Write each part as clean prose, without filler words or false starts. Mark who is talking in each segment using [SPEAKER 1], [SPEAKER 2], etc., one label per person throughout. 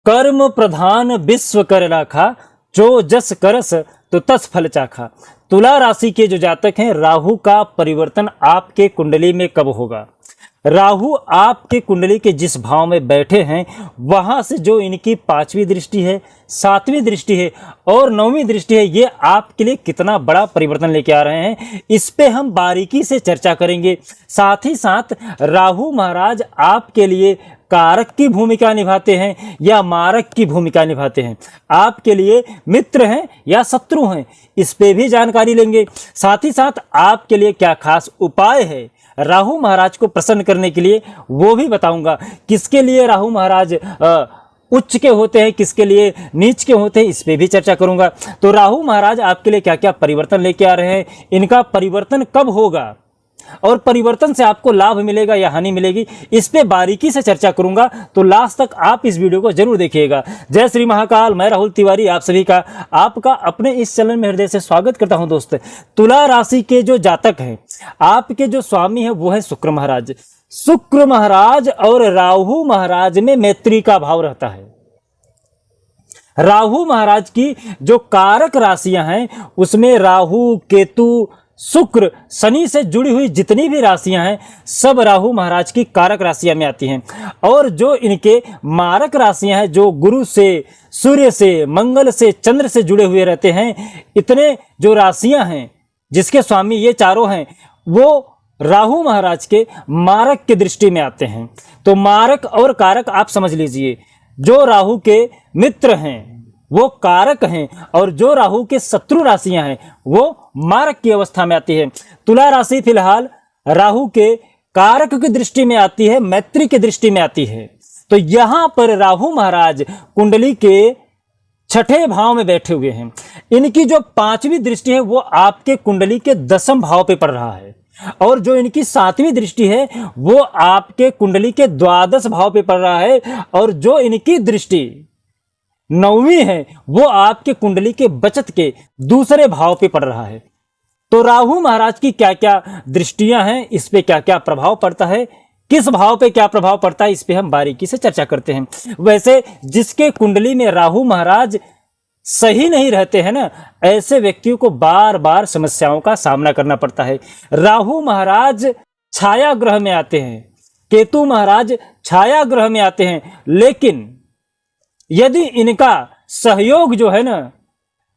[SPEAKER 1] कर्म प्रधान विश्व कर राखा, जो जस करस तो तस फल चाखा। तुला राशि के जो जातक हैं, राहु का परिवर्तन आपके कुंडली में कब होगा? राहु आपके कुंडली के जिस भाव में बैठे हैं वहां से जो इनकी 5वीं दृष्टि है, 7वीं दृष्टि है और 9वीं दृष्टि है, ये आपके लिए कितना बड़ा परिवर्तन लेके आ रहे हैं, इस पे हम बारीकी से चर्चा करेंगे। साथ ही साथ राहु महाराज आपके लिए कारक की भूमिका निभाते हैं या मारक की भूमिका निभाते हैं, आपके लिए मित्र हैं या शत्रु हैं, इस पे भी जानकारी लेंगे। साथ ही साथ आपके लिए क्या खास उपाय है राहु महाराज को प्रसन्न करने के लिए, वो भी बताऊंगा। किसके लिए राहु महाराज उच्च के होते हैं, किसके लिए नीच के होते हैं, इस पे भी चर्चा करूंगा। तो राहु महाराज आपके लिए क्या क्या परिवर्तन लेके आ रहे हैं, इनका परिवर्तन कब होगा और परिवर्तन से आपको लाभ मिलेगा या हानि मिलेगी, इस पे बारीकी से चर्चा करूंगा। तो लास्ट तक आप इस वीडियो को जरूर देखिएगा। जय श्री महाकाल, मैं राहुल तिवारी आप सभी का आपका अपने इस चैनल में हृदय से स्वागत करता हूं। दोस्त, तुला राशि के जो जातक हैं, आपके जो स्वामी है वो है शुक्र महाराज। शुक्र महाराज और राहु महाराज में मैत्री का भाव रहता है। राहु महाराज की जो कारक राशियां हैं उसमें राहु, केतु, शुक्र, शनि से जुड़ी हुई जितनी भी राशियां हैं सब राहु महाराज की कारक राशियां में आती हैं। और जो इनके मारक राशियां हैं, जो गुरु से, सूर्य से, मंगल से, चंद्र से जुड़े हुए रहते हैं, इतने जो राशियां हैं जिसके स्वामी ये चारों हैं, वो राहु महाराज के मारक की दृष्टि में आते हैं। तो मारक और कारक आप समझ लीजिए, जो राहु के मित्र हैं वो कारक हैं और जो राहु के शत्रु राशियां हैं वो मारक की अवस्था में आती है। तुला राशि फिलहाल राहु के कारक की दृष्टि में आती है, मैत्री की दृष्टि में आती है। तो यहां पर राहु महाराज कुंडली के 6ठे भाव में बैठे हुए हैं। इनकी जो 5वीं दृष्टि है वो आपके कुंडली के 10वें भाव पे पड़ रहा है और जो इनकी 7वीं दृष्टि है वो आपके कुंडली के 12वें भाव पे पड़ रहा है और जो इनकी दृष्टि 9वीं है वो आपके कुंडली के बचत के 2 भाव पे पड़ रहा है। तो राहु महाराज की क्या क्या दृष्टियां हैं, इस पे क्या क्या प्रभाव पड़ता है, किस भाव पे क्या प्रभाव पड़ता है, इस पे हम बारीकी से चर्चा करते हैं। वैसे जिसके कुंडली में राहु महाराज सही नहीं रहते हैं ना, ऐसे व्यक्तियों को बार बार समस्याओं का सामना करना पड़ता है। राहु महाराज छाया ग्रह में आते हैं, केतु महाराज छाया ग्रह में आते हैं, लेकिन यदि इनका सहयोग जो है ना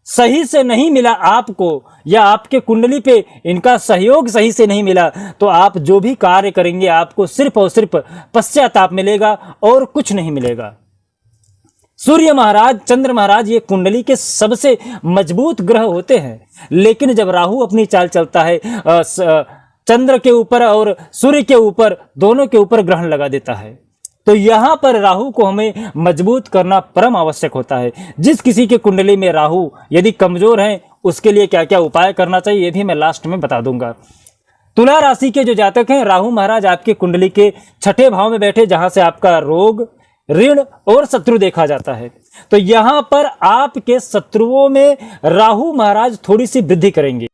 [SPEAKER 1] सही से नहीं मिला आपको, या आपके कुंडली पे इनका सहयोग सही से नहीं मिला, तो आप जो भी कार्य करेंगे आपको सिर्फ और सिर्फ पश्चाताप मिलेगा और कुछ नहीं मिलेगा। सूर्य महाराज, चंद्र महाराज ये कुंडली के सबसे मजबूत ग्रह होते हैं, लेकिन जब राहु अपनी चाल चलता है चंद्र के ऊपर और सूर्य के ऊपर, दोनों के ऊपर ग्रहण लगा देता है। तो यहां पर राहु को हमें मजबूत करना परम आवश्यक होता है। जिस किसी के कुंडली में राहु यदि कमजोर है उसके लिए क्या क्या उपाय करना चाहिए ये भी मैं लास्ट में बता दूंगा। तुला राशि के जो जातक हैं, राहु महाराज आपके कुंडली के 6ठे भाव में बैठे, जहां से आपका रोग, ऋण और शत्रु देखा जाता है। तो यहां पर आपके शत्रुओं में राहु महाराज थोड़ी सी वृद्धि करेंगे,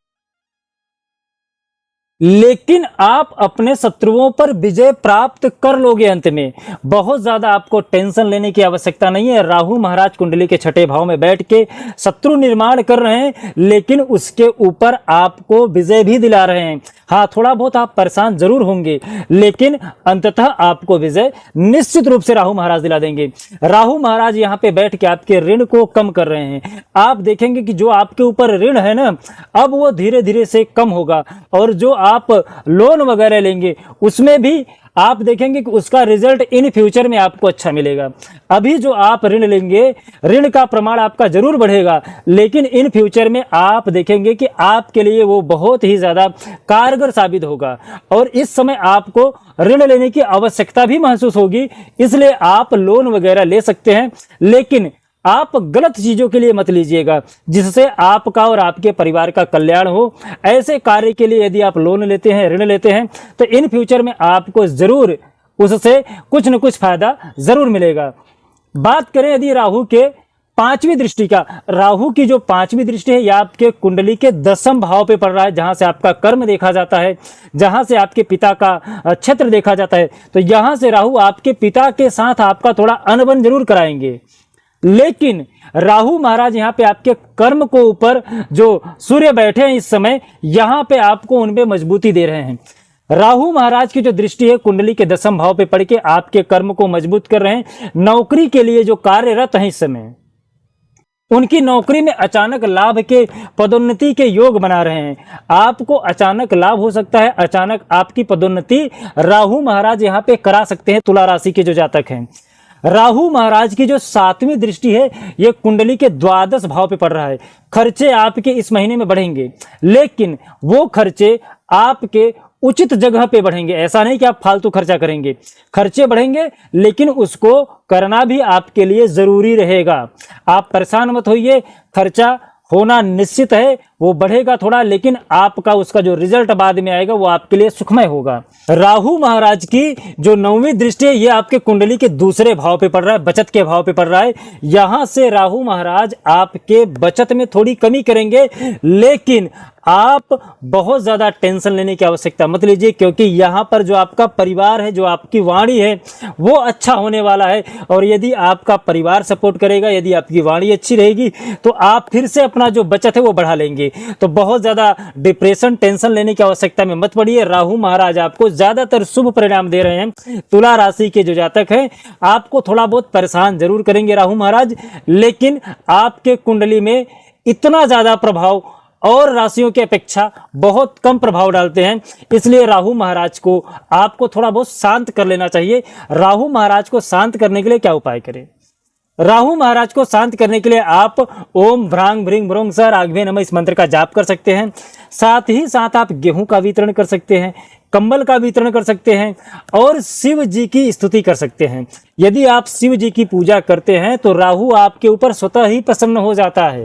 [SPEAKER 1] लेकिन आप अपने शत्रुओं पर विजय प्राप्त कर लोगे। अंत में बहुत ज्यादा आपको टेंशन लेने की आवश्यकता नहीं है। राहु महाराज कुंडली के 6ठे भाव में बैठ के शत्रु निर्माण कर रहे हैं, लेकिन उसके ऊपर आपको विजय भी दिला रहे हैं। हाँ, थोड़ा बहुत आप परेशान जरूर होंगे, लेकिन अंततः आपको विजय निश्चित रूप से राहु महाराज दिला देंगे। राहु महाराज यहाँ पे बैठ के आपके ऋण को कम कर रहे हैं। आप देखेंगे कि जो आपके ऊपर ऋण है ना, अब वो धीरे धीरे से कम होगा, और जो आप लोन वगैरह लेंगे उसमें भी आप देखेंगे कि उसका रिजल्ट इन फ्यूचर में आपको अच्छा मिलेगा। अभी जो आप ऋण लेंगे, ऋण का प्रमाण आपका जरूर बढ़ेगा, लेकिन इन फ्यूचर में आप देखेंगे कि आपके लिए वो बहुत ही ज्यादा कारगर साबित होगा और इस समय आपको ऋण लेने की आवश्यकता भी महसूस होगी। इसलिए आप लोन वगैरह ले सकते हैं, लेकिन आप गलत चीजों के लिए मत लीजिएगा, जिससे आपका और आपके परिवार का कल्याण हो। ऐसे कार्य के लिए यदि आप लोन लेते हैं, ऋण लेते हैं, तो इन फ्यूचर में आपको जरूर उससे कुछ न कुछ फायदा जरूर मिलेगा। बात करें यदि राहु के 5वीं दृष्टि का, राहु की जो 5वीं दृष्टि है यह आपके कुंडली के 10वें भाव पे पड़ रहा है, जहां से आपका कर्म देखा जाता है, जहां से आपके पिता का क्षेत्र देखा जाता है। तो यहां से राहु आपके पिता के साथ आपका थोड़ा अनबन जरूर कराएंगे, लेकिन राहु महाराज यहाँ पे आपके कर्म को ऊपर जो सूर्य बैठे हैं इस समय, यहाँ पे आपको उनपे मजबूती दे रहे हैं। राहु महाराज की जो दृष्टि है कुंडली के 10वें भाव पे पड़ के आपके कर्म को मजबूत कर रहे हैं। नौकरी के लिए जो कार्यरत हैं इस समय, उनकी नौकरी में अचानक लाभ के, पदोन्नति के योग बना रहे हैं। आपको अचानक लाभ हो सकता है, अचानक आपकी पदोन्नति राहु महाराज यहाँ पे करा सकते हैं। तुला राशि के जो जातक हैं, राहु महाराज की जो 7वीं दृष्टि है ये कुंडली के 12वें भाव पे पड़ रहा है। खर्चे आपके इस महीने में बढ़ेंगे, लेकिन वो खर्चे आपके उचित जगह पे बढ़ेंगे। ऐसा नहीं कि आप फालतू खर्चा करेंगे, खर्चे बढ़ेंगे लेकिन उसको करना भी आपके लिए जरूरी रहेगा। आप परेशान मत होइए, खर्चा होना निश्चित है, वो बढ़ेगा थोड़ा, लेकिन आपका उसका जो रिजल्ट बाद में आएगा वो आपके लिए सुखमय होगा। राहु महाराज की जो 9वीं दृष्टि है ये आपके कुंडली के 2 भाव पे पड़ रहा है, बचत के भाव पे पड़ रहा है। यहां से राहु महाराज आपके बचत में थोड़ी कमी करेंगे, लेकिन आप बहुत ज्यादा टेंशन लेने की आवश्यकता मत लीजिए, क्योंकि यहाँ पर जो आपका परिवार है, जो आपकी वाणी है वो अच्छा होने वाला है। और यदि आपका परिवार सपोर्ट करेगा, यदि आपकी वाणी अच्छी रहेगी, तो आप फिर से अपना जो बचत है वो बढ़ा लेंगे। तो बहुत ज्यादा डिप्रेशन, टेंशन लेने की आवश्यकता में मत पड़िए। राहु महाराज आपको ज्यादातर शुभ परिणाम दे रहे हैं। तुला राशि के जो जातक हैं, आपको थोड़ा बहुत परेशान जरूर करेंगे राहु महाराज, लेकिन आपके कुंडली में इतना ज्यादा प्रभाव और राशियों की अपेक्षा बहुत कम प्रभाव डालते हैं। इसलिए राहु महाराज को आपको थोड़ा बहुत शांत कर लेना चाहिए। राहु महाराज को शांत करने के लिए क्या उपाय करें? राहु महाराज को शांत करने के लिए आप ओम भ्रांग भ्रिंग भ्रोंग स राघवे नमः इस मंत्र का जाप कर सकते हैं। साथ ही साथ आप गेहूं का वितरण कर सकते हैं, कंबल का वितरण कर सकते हैं और शिव जी की स्तुति कर सकते हैं। यदि आप शिव जी की पूजा करते हैं तो राहु आपके ऊपर स्वतः ही प्रसन्न हो जाता है।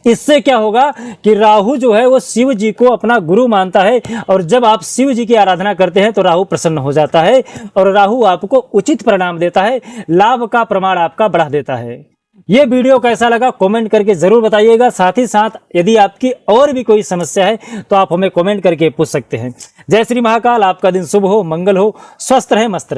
[SPEAKER 1] इससे क्या होगा कि राहु जो है वो शिव जी को अपना गुरु मानता है, और जब आप शिव जी की आराधना करते हैं तो राहु प्रसन्न हो जाता है और राहु आपको उचित परिणाम देता है, लाभ का प्रमाण आपका बढ़ा देता है। ये वीडियो कैसा लगा कमेंट करके जरूर बताइएगा। साथ ही साथ यदि आपकी और भी कोई समस्या है तो आप हमें कमेंट करके पूछ सकते हैं। जय श्री महाकाल। आपका दिन शुभ हो, मंगल हो, स्वस्थ रहे, मस्त रहे।